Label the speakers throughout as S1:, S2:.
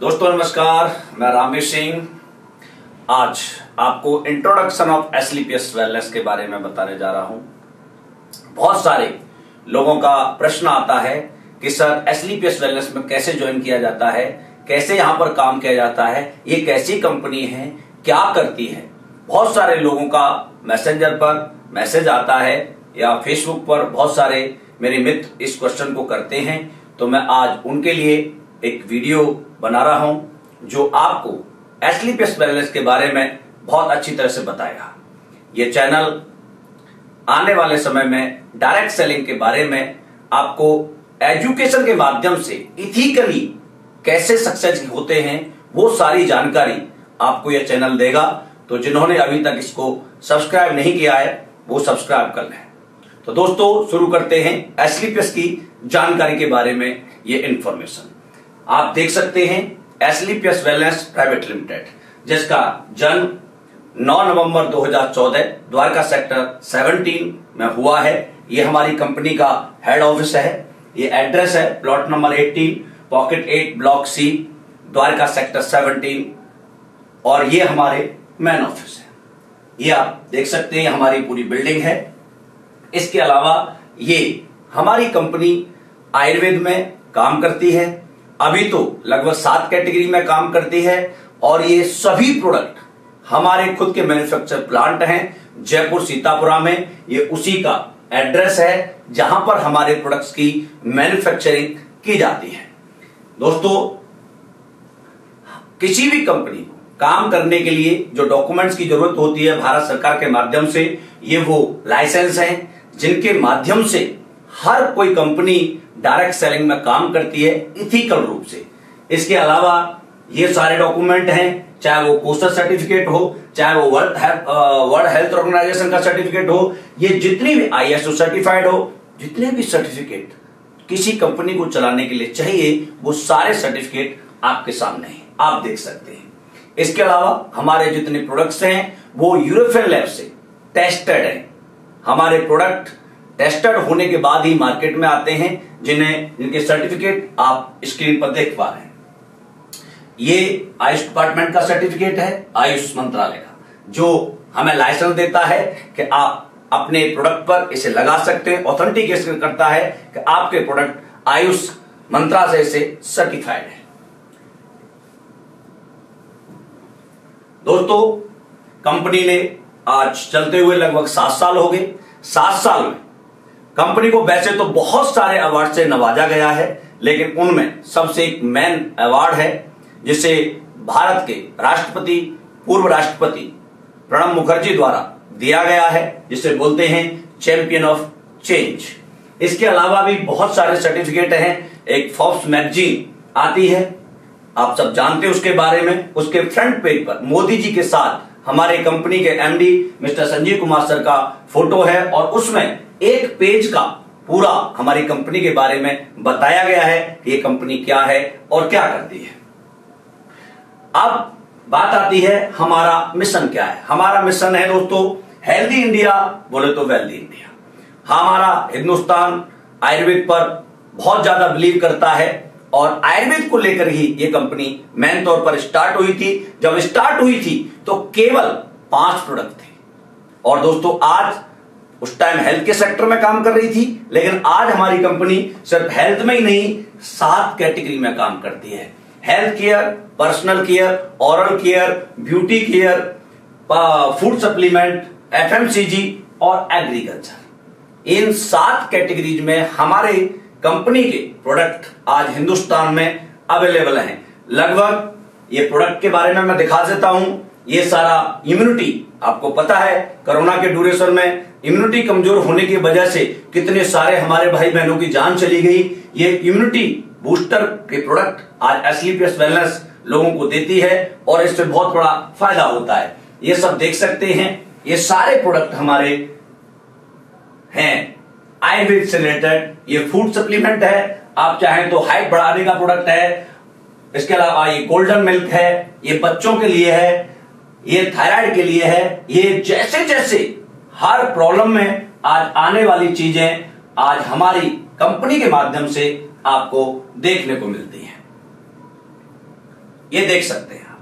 S1: दोस्तों नमस्कार, मैं रामेश सिंह आज आपको इंट्रोडक्शन ऑफ एसलीपीएस वेलनेस के बारे में बताने जा रहा हूं। बहुत सारे लोगों का प्रश्न आता है कि सर एसलीपीएस वेलनेस में कैसे ज्वाइन किया जाता है, कैसे यहां पर काम किया जाता है, ये कैसी कंपनी है, क्या करती है। बहुत सारे लोगों का मैसेंजर पर मैसेज आता है या फेसबुक पर बहुत सारे मेरे मित्र इस क्वेश्चन को करते हैं, तो मैं आज उनके लिए एक वीडियो बना रहा हूं जो आपको एसलीपीएस वेलनेस के बारे में बहुत अच्छी तरह से बताएगा। ये चैनल आने वाले समय में डायरेक्ट सेलिंग के बारे में आपको एजुकेशन के माध्यम से इथिकली कैसे सक्सेस होते हैं वो सारी जानकारी आपको यह चैनल देगा। तो जिन्होंने अभी तक इसको सब्सक्राइब नहीं किया है वो सब्सक्राइब कर लें। तो दोस्तों शुरू करते हैं एसलीपीएस की जानकारी के बारे में। ये इंफॉर्मेशन आप देख सकते हैं एसलीपीएस वेलनेस प्राइवेट लिमिटेड, जिसका जन्म 9 नवंबर 2014 द्वारका सेक्टर 17 में हुआ है। ये हमारी कंपनी का हेड ऑफिस है। ये एड्रेस है plot number 18 pocket 8 block C Dwarka sector 17 और ये हमारे मेन ऑफिस है। ये आप देख सकते हैं हमारी पूरी बिल्डिंग है। इसके अलावा ये हमारी कंपनी आयुर्वेद में काम करती है। अभी तो लगभग 7 कैटेगरी में काम करती है और ये सभी प्रोडक्ट हमारे खुद के मैन्युफैक्चर प्लांट हैं जयपुर सीतापुरा में। ये उसी का एड्रेस है जहां पर हमारे प्रोडक्ट्स की मैन्युफैक्चरिंग की जाती है। दोस्तों किसी भी कंपनी को काम करने के लिए जो डॉक्यूमेंट्स की जरूरत होती है भारत सरकार के माध्यम से, ये वो लाइसेंस हैं जिनके माध्यम से हर कोई कंपनी डायरेक्ट सेलिंग में काम करती है इथिकल रूप से। इसके अलावा ये सारे डॉक्यूमेंट हैं, चाहे वो पोस्टल सर्टिफिकेट हो, चाहे वो वर्ल्ड हेल्थ ऑर्गेनाइजेशन का सर्टिफिकेट हो, ये जितनी भी ISO सर्टिफाइड हो, जितने भी सर्टिफिकेट किसी कंपनी को चलाने के लिए चाहिए वो सारे सर्टिफिकेट आपके सामने हैं, आप देख सकते हैं। इसके अलावा हमारे जितने प्रोडक्ट्स हैं वो यूरोपियन लैब से टेस्टेड हैं। हमारे प्रोडक्ट टेस्टेड होने के बाद ही मार्केट में आते हैं, जिनके सर्टिफिकेट आप स्क्रीन पर देख पा रहे हैं। ये आयुष डिपार्टमेंट का सर्टिफिकेट है, आयुष मंत्रालय का, जो हमें लाइसेंस देता है कि आप अपने प्रोडक्ट पर इसे लगा सकते हैं। ऑथेंटिकेशन करता है कि आपके प्रोडक्ट आयुष मंत्रालय से सर्टिफाइड है। दोस्तों कंपनी ने आज चलते हुए लगभग 7 साल हो गए। 7 साल में कंपनी को वैसे तो बहुत सारे अवार्ड से नवाजा गया है, लेकिन उनमें सबसे एक मेन अवार्ड है जिसे भारत के राष्ट्रपति पूर्व राष्ट्रपति प्रणब मुखर्जी द्वारा दिया गया है, जिसे बोलते हैं चैंपियन ऑफ चेंज। इसके अलावा भी बहुत सारे सर्टिफिकेट हैं। एक फोर्ब्स मैगजीन आती है, आप सब जानते हैं उसके बारे में। उसके फ्रंट पेज पर मोदी जी के साथ हमारे कंपनी के MD mister Sanjeev Kumar sir का फोटो है और उसमें एक पेज का पूरा हमारी कंपनी के बारे में बताया गया है कि ये कंपनी क्या है और क्या करती है। अब बात आती है हमारा मिशन क्या है। हमारा मिशन है दोस्तों हेल्दी इंडिया, बोले तो वेल्दी इंडिया। हमारा हिंदुस्तान आयुर्वेद पर बहुत ज्यादा बिलीव करता है और आयुर्वेद को लेकर ही ये कंपनी मेन तौर पर स्टार्ट हुई थी। जब स्टार्ट हुई थी तो केवल 5 प्रोडक्ट थे और दोस्तों आज उस टाइम हेल्थ के सेक्टर में काम कर रही थी, लेकिन आज हमारी कंपनी सिर्फ हेल्थ में ही नहीं 7 कैटेगरी में काम करती है। Health care, personal care, oral care, beauty care, food supplement, FMCG और एग्रीकल्चर। इन 7 कैटेगरीज में हमारे कंपनी के प्रोडक्ट आज हिंदुस्तान में अवेलेबल हैं। लगभग ये प्रोडक्ट के बारे में मैं दिखा देता हूं। ये सारा इम्यूनिटी, आपको पता है कोरोना के ड्यूरेशन में इम्यूनिटी कमजोर होने की वजह से कितने सारे हमारे भाई बहनों की जान चली गई। ये इम्यूनिटी बूस्टर के प्रोडक्ट आज एसलीपीएस वेलनेस लोगों को देती है और इससे बहुत बड़ा फायदा होता है। ये सब देख सकते हैं, ये सारे प्रोडक्ट हमारे हैं आयुर्वेद से रिलेटेड। ये फूड सप्लीमेंट है, आप चाहें तो हाइट बढ़ाने का प्रोडक्ट है। इसके अलावा ये गोल्डन मिल्क है, ये बच्चों के लिए है, ये थायराइड के लिए है। ये जैसे जैसे हर प्रॉब्लम में आज आने वाली चीजें आज हमारी कंपनी के माध्यम से आपको देखने को मिलती है। ये देख सकते हैं आप,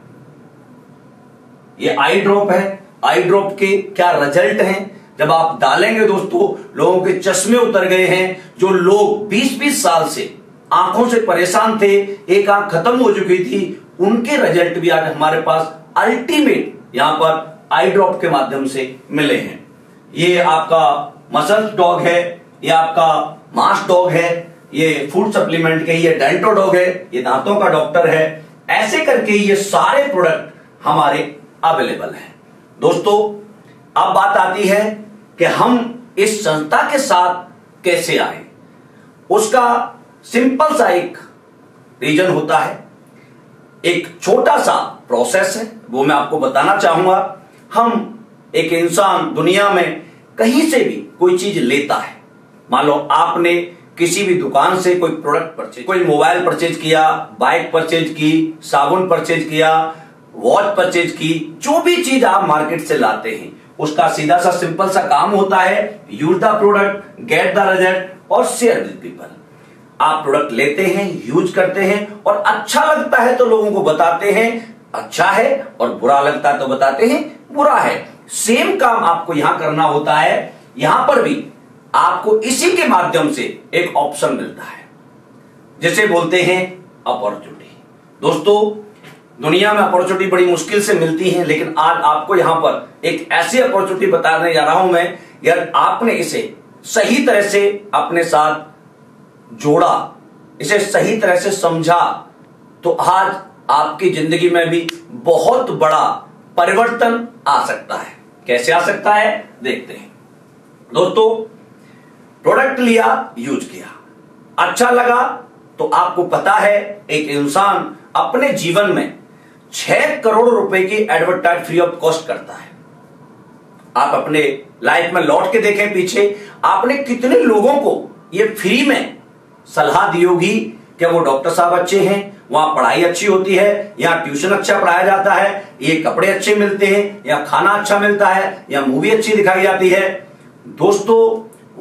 S1: ये आई ड्रॉप है। आई ड्रॉप के क्या रिजल्ट हैं जब आप डालेंगे दोस्तों, लोगों के चश्मे उतर गए हैं। जो लोग 20-20 साल से आंखों से परेशान थे, एक आंख खत्म हो चुकी थी, उनके रिजल्ट भी आज हमारे पास अल्टीमेट यहां पर आई ड्रॉप के माध्यम से मिले हैं। ये आपका मसल डॉग है, ये आपका मास डॉग है, ये फूड सप्लीमेंट के, ये डेंटो डॉग है, ये दांतों का डॉक्टर है। ऐसे करके ये सारे प्रोडक्ट हमारे अवेलेबल हैं। दोस्तों अब बात आती है कि हम इस संस्था के साथ कैसे आए। उसका सिंपल सा एक रीजन होता है, एक छोटा सा प्रोसेस है, वो मैं आपको बताना चाहूंगा। हम एक इंसान दुनिया में कहीं से भी कोई चीज लेता है, मान लो आपने किसी भी दुकान से कोई प्रोडक्ट परचेज, कोई मोबाइल परचेज किया, बाइक परचेज की, साबुन परचेज किया, वॉच परचेज की, जो भी चीज आप मार्केट से लाते हैं उसका सीधा सा सिंपल सा काम होता है, use the product, get the result और शेयर विद पीपल। आप प्रोडक्ट लेते हैं, यूज करते हैं और अच्छा लगता है तो लोगों को बताते हैं अच्छा है, और बुरा लगता है तो बताते हैं बुरा है। सेम काम आपको यहां करना होता है। यहां पर भी आपको इसी के माध्यम से एक ऑप्शन मिलता है जिसे बोलते हैं अपॉर्चुनिटी। दोस्तों दुनिया में अपॉर्चुनिटी बड़ी मुश्किल से मिलती है, लेकिन आज आपको यहां पर एक ऐसी अपॉर्चुनिटी बताने जा रहा हूं मैं। यार आपने इसे सही तरह से अपने साथ जोड़ा, इसे सही तरह से समझा, तो आज आपकी जिंदगी में भी बहुत बड़ा परिवर्तन आ सकता है। कैसे आ सकता है देखते हैं। दोस्तों प्रोडक्ट लिया, यूज किया, अच्छा लगा, तो आपको पता है एक इंसान अपने जीवन में 6 करोड़ रुपए की एडवर्टाइज फ्री ऑफ कॉस्ट करता है। आप अपने लाइफ में लौट के देखें पीछे, आपने कितने लोगों को ये फ्री में सलाह दी होगी। क्या वो डॉक्टर साहब अच्छे हैं, वहां पढ़ाई अच्छी होती है, यहाँ ट्यूशन अच्छा पढ़ाया जाता है, ये कपड़े अच्छे मिलते हैं, या खाना अच्छा मिलता है, या मूवी अच्छी दिखाई जाती है। दोस्तों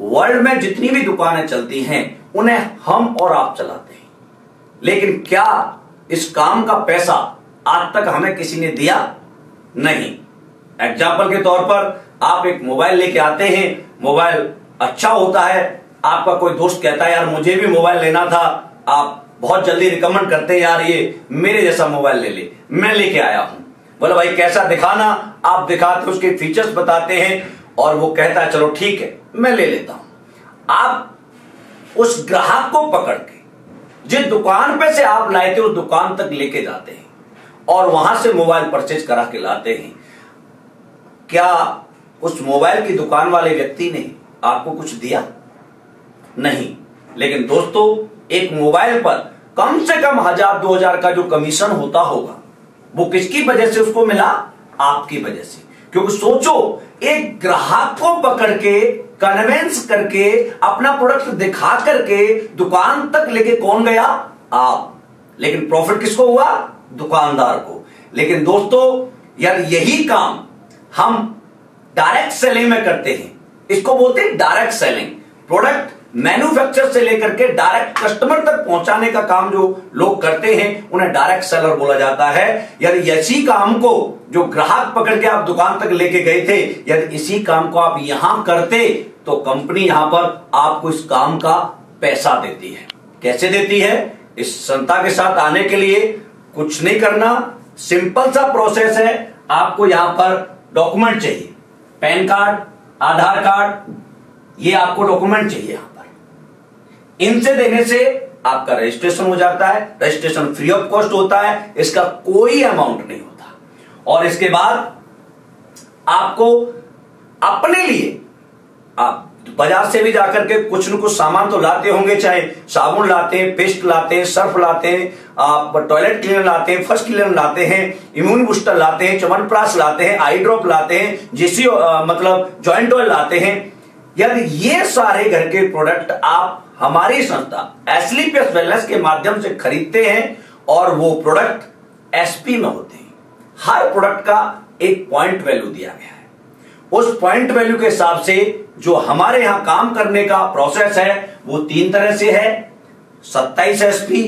S1: वर्ल्ड में जितनी भी दुकानें चलती हैं उन्हें हम और आप चलाते हैं, लेकिन क्या इस काम का पैसा आज तक हमें किसी ने दिया? नहीं। एग्जाम्पल के तौर पर आप एक मोबाइल लेके आते हैं, मोबाइल अच्छा होता है, आपका कोई दोस्त कहता है यार मुझे भी मोबाइल लेना था, आप बहुत जल्दी रिकमेंड करते हैं यार ये मेरे जैसा मोबाइल ले ले, मैं लेके आया हूं। बोला भाई कैसा दिखाना, आप दिखाते उसके फीचर्स बताते हैं और वो कहता है चलो ठीक है मैं ले लेता हूं। आप उस ग्राहक को पकड़ के जिस दुकान पे से आप लाए थे उस दुकान तक लेके जाते हैं और वहां से मोबाइल परचेज करा के लाते हैं। क्या उस मोबाइल की दुकान वाले व्यक्ति ने आपको कुछ दिया? नहीं। लेकिन दोस्तों एक मोबाइल पर कम से कम 1000-2000 का जो कमीशन होता होगा वो किसकी वजह से उसको मिला? आपकी वजह से। क्योंकि सोचो एक ग्राहक को पकड़ के कन्विंस करके अपना प्रोडक्ट दिखा करके दुकान तक लेके कौन गया? आप। लेकिन प्रॉफिट किसको हुआ? दुकानदार को। लेकिन दोस्तों यार यही काम हम डायरेक्ट सेलिंग में करते हैं, इसको बोलते हैं डायरेक्ट सेलिंग। प्रोडक्ट मैन्युफैक्चर से लेकर के डायरेक्ट कस्टमर तक पहुंचाने का काम जो लोग करते हैं उन्हें डायरेक्ट सेलर बोला जाता है। यदि इसी काम को जो ग्राहक पकड़ के आप दुकान तक लेके गए थे, यदि इसी काम को आप यहां करते तो कंपनी यहां पर आपको इस काम का पैसा देती है। कैसे देती है? इस संस्था के साथ आने के लिए कुछ नहीं करना, सिंपल सा प्रोसेस है। आपको यहां पर डॉक्यूमेंट चाहिए, पैन कार्ड, आधार कार्ड, ये आपको डॉक्यूमेंट चाहिए। यहां पर इनसे देने से आपका रजिस्ट्रेशन हो जाता है। रजिस्ट्रेशन फ्री ऑफ कॉस्ट होता है, इसका कोई अमाउंट नहीं होता। और इसके बाद आपको अपने लिए आप बाजार से भी जाकर के कुछ न कुछ सामान तो लाते होंगे, चाहे साबुन लाते हैं, पेस्ट लाते हैं, सर्फ लाते हैं, आप टॉयलेट क्लीनर लाते हैं, फर्स्ट क्लीनर लाते हैं, इम्यून बूस्टर लाते हैं, च्यवनप्राश लाते हैं, आई ड्रॉप लाते हैं, जीसी मतलब जॉइंट ऑयल लाते हैं। यदि ये सारे घर के प्रोडक्ट आप हमारी संस्था एस्क्लेपियस वेलनेस के माध्यम से खरीदते हैं और वो प्रोडक्ट एसपी में होते हैं, हर प्रोडक्ट का एक पॉइंट वैल्यू दिया गया है। उस पॉइंट वैल्यू के हिसाब से जो हमारे यहां काम करने का प्रोसेस है वो 3 तरह से है, 27 एसपी,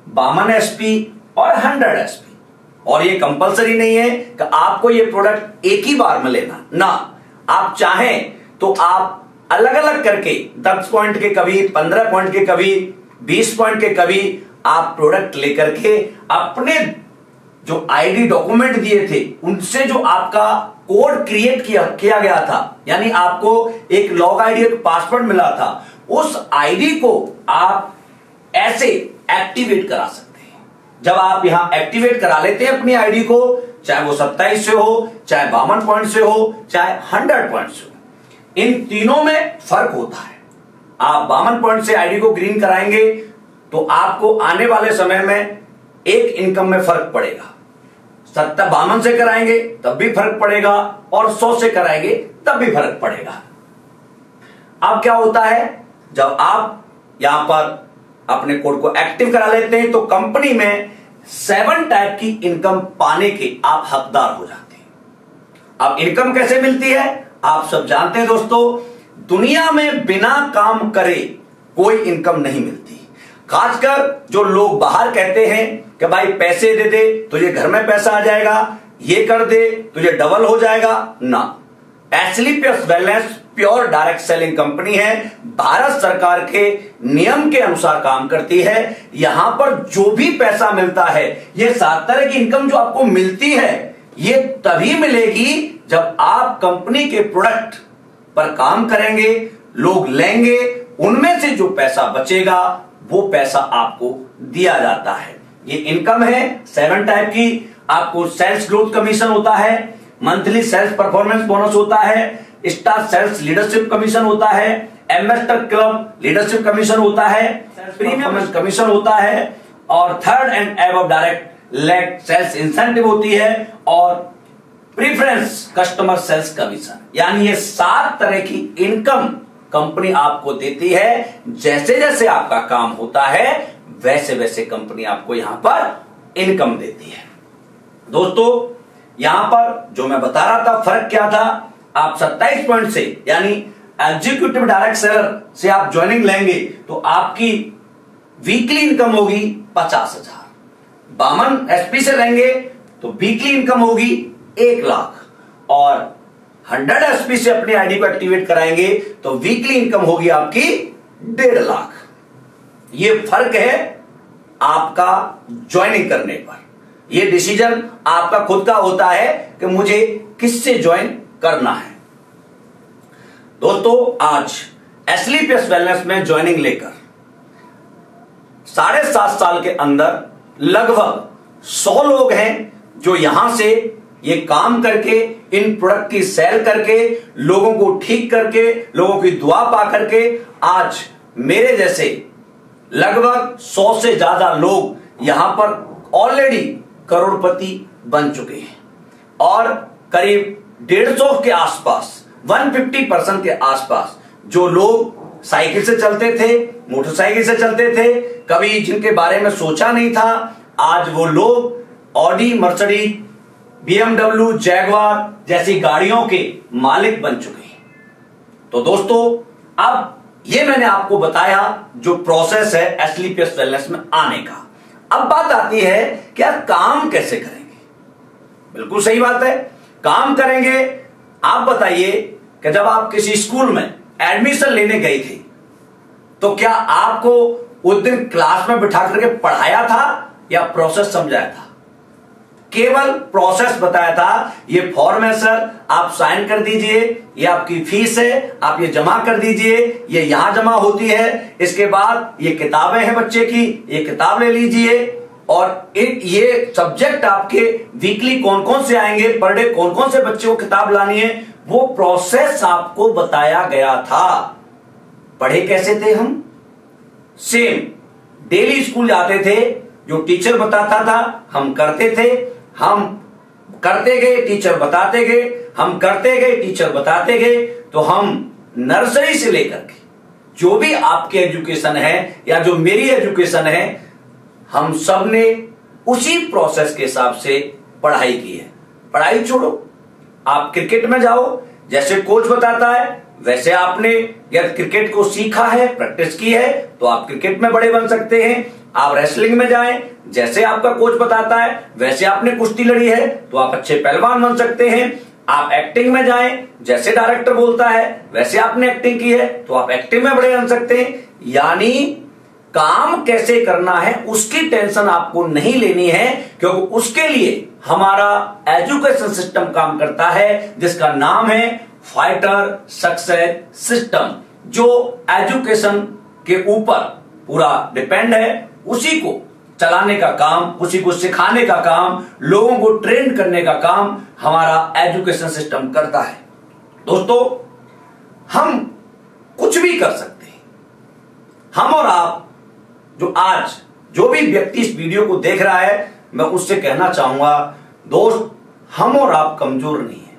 S1: 52 एसपी और 100 एसपी। और ये कंपलसरी नहीं है कि आपको ये प्रोडक्ट एक ही बार में लेना ना, आप चाहें तो आप अलग अलग करके 10 पॉइंट के कभी 15 पॉइंट के कभी 20 पॉइंट के कभी आप प्रोडक्ट लेकर के अपने जो आईडी डॉक्यूमेंट दिए थे उनसे जो आपका कोड क्रिएट किया गया था, यानी आपको एक लॉग आईडी एक पासवर्ड मिला था, उस आईडी को आप ऐसे एक्टिवेट करा सकते हैं। जब आप यहां एक्टिवेट करा लेते हैं अपनी आईडी को, चाहे वो 27 से हो, चाहे 52 पॉइंट से हो, चाहे 100 पॉइंट से हो, इन तीनों में फर्क होता है। आप 52 पॉइंट से आईडी को ग्रीन कराएंगे तो आपको आने वाले समय में एक इनकम में फर्क पड़ेगा। 52 से कराएंगे तब भी फर्क पड़ेगा और 100 से कराएंगे तब भी फर्क पड़ेगा। अब क्या होता है, जब आप यहां पर अपने कोड को एक्टिव करा लेते हैं तो कंपनी में 7 टाइप की इनकम पाने के आप हकदार हो जाते हैं। अब इनकम कैसे मिलती है आप सब जानते हैं दोस्तों, दुनिया में बिना काम करे कोई इनकम नहीं मिलती। खासकर जो लोग बाहर कहते हैं कि भाई पैसे दे दे तुझे घर में पैसा आ जाएगा, ये कर दे तुझे डबल हो जाएगा, ना। एसलीपीएस wellness pure direct selling company है, भारत सरकार के नियम के अनुसार काम करती है। यहां पर जो भी पैसा मिलता है, ये 7 तरह की इनकम जो आपको मिलती है, ये तभी मिलेगी जब आप कंपनी के प्रोडक्ट पर काम करेंगे, लोग लेंगे, उनमें से जो पैसा बचेगा वो पैसा आपको दिया जाता है। ये इनकम है 7 टाइप की। आपको सेल्स ग्रोथ कमीशन होता है, मंथली सेल्स परफॉर्मेंस बोनस होता है, स्टार सेल्स लीडरशिप कमीशन होता है, एम्बेसडर क्लब लीडरशिप कमीशन होता है, प्रीमियम कमीशन होता है, और third and above direct leg sales incentive होती है, और प्रीफरेंस कस्टमर सेल्स कमीशन। यानी ये 7 तरह की इनकम कंपनी आपको देती है। जैसे जैसे आपका काम होता है वैसे वैसे कंपनी आपको यहां पर इनकम देती है। दोस्तों यहां पर जो मैं बता रहा था फर्क क्या था, आप 27 पॉइंट से यानी एग्जीक्यूटिव डायरेक्ट सेलर से आप ज्वाइनिंग लेंगे तो आपकी वीकली इनकम होगी 50,000। 52 एसपी से लेंगे तो वीकली इनकम होगी 1 लाख, और 100 एसपी से अपनी आईडी को एक्टिवेट कराएंगे तो वीकली इनकम होगी आपकी 1.5 लाख। ये फर्क है आपका ज्वाइनिंग करने पर। ये डिसीजन आपका खुद का होता है कि मुझे किससे ज्वाइन करना है। दोस्तों आज एसलीपीएस वेलनेस में ज्वाइनिंग लेकर 7.5 साल के अंदर लगभग 100 लोग हैं जो यहां से ये काम करके, इन प्रोडक्ट की सेल करके, लोगों को ठीक करके, लोगों की दुआ पा करके आज मेरे जैसे लगभग 100 से ज्यादा लोग यहां पर ऑलरेडी करोड़पति बन चुके हैं, और करीब 150 के आसपास 150% के आसपास जो लोग साइकिल से चलते थे, मोटरसाइकिल से चलते थे, कभी जिनके बारे में सोचा नहीं था, आज वो लोग ऑडी, मर्सिडीज, BMW, जैगवार जैसी गाड़ियों के मालिक बन चुके हैं। तो दोस्तों अब ये मैंने आपको बताया जो प्रोसेस है एसलीपीएस वेलनेस में आने का। अब बात आती है कि यार काम कैसे करेंगे। बिल्कुल सही बात है, काम करेंगे। आप बताइए कि जब आप किसी स्कूल में एडमिशन लेने गए थे तो क्या आपको उस दिन क्लास में बिठा करके पढ़ाया था या प्रोसेस समझाया था? केवल प्रोसेस बताया था, ये फॉर्म है सर, आप साइन कर दीजिए, ये आपकी फीस है, आप ये जमा कर दीजिए, ये यहां जमा होती है, इसके बाद ये किताबें हैं बच्चे की, ये किताब ले लीजिए, और ये सब्जेक्ट आपके वीकली कौन कौन से आएंगे, पर डे कौन कौन से बच्चे को किताब लानी है, वो प्रोसेस आपको बताया गया था। पढ़े कैसे थे हम? सेम डेली स्कूल जाते थे, जो टीचर बताता था हम करते थे, हम करते गए, टीचर बताते गए, हम करते गए, टीचर बताते गए, तो हम नर्सरी से लेकर के जो भी आपके एजुकेशन है या जो मेरी एजुकेशन है, हम सब ने उसी प्रोसेस के हिसाब से पढ़ाई की है। पढ़ाई छोड़ो, आप क्रिकेट में जाओ, जैसे कोच बताता है वैसे आपने यदि क्रिकेट को सीखा है, प्रैक्टिस की है, तो आप क्रिकेट में बड़े बन सकते हैं। आप रेसलिंग में जाएं, जैसे आपका कोच बताता है वैसे आपने कुश्ती लड़ी है तो आप अच्छे पहलवान बन सकते हैं। आप एक्टिंग में जाएं, जैसे डायरेक्टर बोलता है वैसे आपने एक्टिंग की है तो आप एक्टिंग में बड़े बन सकते हैं। यानी काम कैसे करना है उसकी टेंशन आपको नहीं लेनी है, क्योंकि उसके लिए हमारा एजुकेशन सिस्टम काम करता है, जिसका नाम है फाइटर सक्सेस सिस्टम, जो एजुकेशन के ऊपर पूरा डिपेंड है। उसी को चलाने का काम, उसी को सिखाने का काम, लोगों को ट्रेन करने का काम हमारा एजुकेशन सिस्टम करता है। दोस्तों, हम कुछ भी कर सकते हैं। हम और आप, जो भी व्यक्ति इस वीडियो को देख रहा है, मैं उससे कहना चाहूंगा, दोस्त, हम और आप कमजोर नहीं है।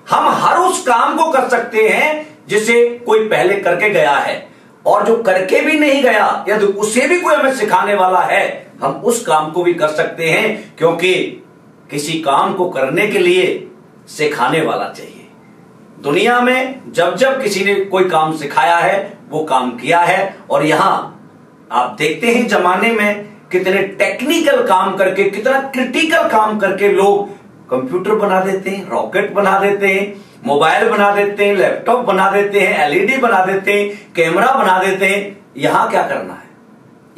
S1: हम हर उस काम को कर सकते हैं जिसे कोई पहले करके गया है, और जो करके भी नहीं गया यदि उसे भी कोई हमें सिखाने वाला है, हम उस काम को भी कर सकते हैं, क्योंकि किसी काम को करने के लिए सिखाने वाला चाहिए। दुनिया में जब जब किसी ने कोई काम सिखाया है वो काम किया है। और यहां आप देखते हैं जमाने में कितने टेक्निकल काम करके, कितना क्रिटिकल काम करके लोग कंप्यूटर बना देते हैं, रॉकेट बना देते हैं, मोबाइल बना देते हैं, लैपटॉप बना देते हैं, एलईडी बना देते हैं, कैमरा बना देते हैं। यहां क्या करना है?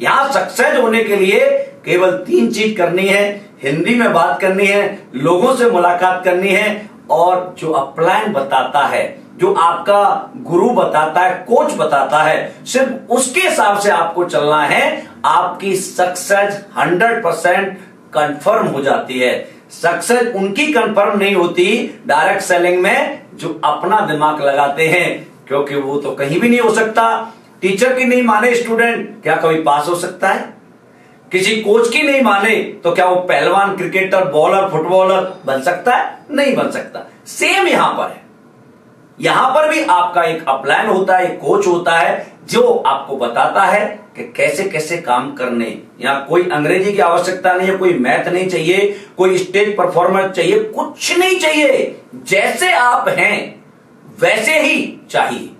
S1: यहां सक्सेस होने के लिए केवल 3 चीज करनी है। हिंदी में बात करनी है, लोगों से मुलाकात करनी है, और जो अपलाइन बताता है, जो आपका गुरु बताता है, कोच बताता है, सिर्फ उसके हिसाब से आपको चलना है। आपकी सक्सेस 100% कंफर्म हो जाती है। सक्सेस उनकी कंफर्म नहीं होती डायरेक्ट सेलिंग में जो अपना दिमाग लगाते हैं, क्योंकि वो तो कहीं भी नहीं हो सकता। टीचर की नहीं माने स्टूडेंट, क्या कभी पास हो सकता है? किसी कोच की नहीं माने तो क्या वो पहलवान, क्रिकेटर, बॉलर, फुटबॉलर बन सकता है? नहीं बन सकता। सेम यहां पर है। यहां पर भी आपका एक अपलाइन होता है, एक कोच होता है जो आपको बताता है कि कैसे कैसे काम करने। यहां कोई अंग्रेजी की आवश्यकता नहीं है, कोई मैथ नहीं चाहिए, कोई स्टेज परफॉर्मेंस चाहिए, कुछ नहीं चाहिए। जैसे आप हैं वैसे ही चाहिए।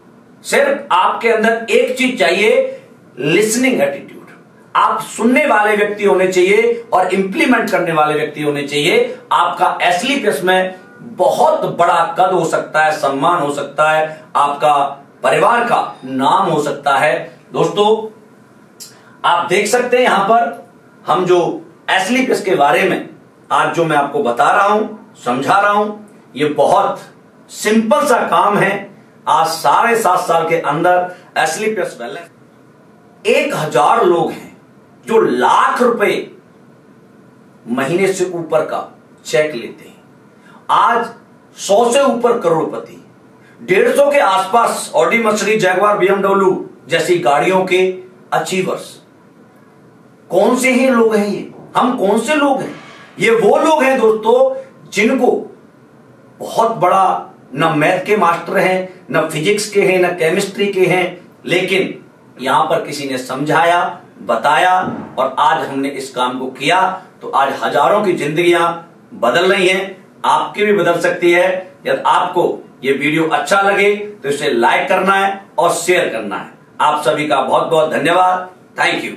S1: सिर्फ आपके अंदर एक चीज चाहिए, लिसनिंग एटीट्यूड। आप सुनने वाले व्यक्ति होने चाहिए और इंप्लीमेंट करने वाले व्यक्ति होने चाहिए। आपका एसलीपीएस में बहुत बड़ा कद हो सकता है, सम्मान हो सकता है, आपका परिवार का नाम हो सकता है। दोस्तों, आप देख सकते हैं यहां पर हम जो एसलीपीएस के बारे में आज जो मैं आपको बता रहा हूं, समझा रहा हूं, ये बहुत सिंपल सा काम है। आज 7.5 साल के अंदर एसलीपीएस वेलनेस 1000 लोग हैं जो लाख रुपए महीने से ऊपर का चेक लेते हैं। आज 100 से ऊपर करोड़पति, 150 के आसपास ऑडी, मर्सिडीज, जैगवार, बीएमडब्ल्यू जैसी गाड़ियों के अचीवर्स। कौन से ही लोग हैं ये? हम कौन से लोग हैं? ये वो लोग हैं दोस्तों जिनको बहुत बड़ा न मैथ के मास्टर हैं, न फिजिक्स के हैं, न केमिस्ट्री के हैं, लेकिन यहां पर किसी ने समझाया, बताया, और आज हमने इस काम को किया तो आज हजारों की जिंदगियां बदल रही हैं। आपकी भी बदल सकती है। यदि आपको ये वीडियो अच्छा लगे तो इसे लाइक करना है और शेयर करना है। आप सभी का बहुत बहुत धन्यवाद। Thank you.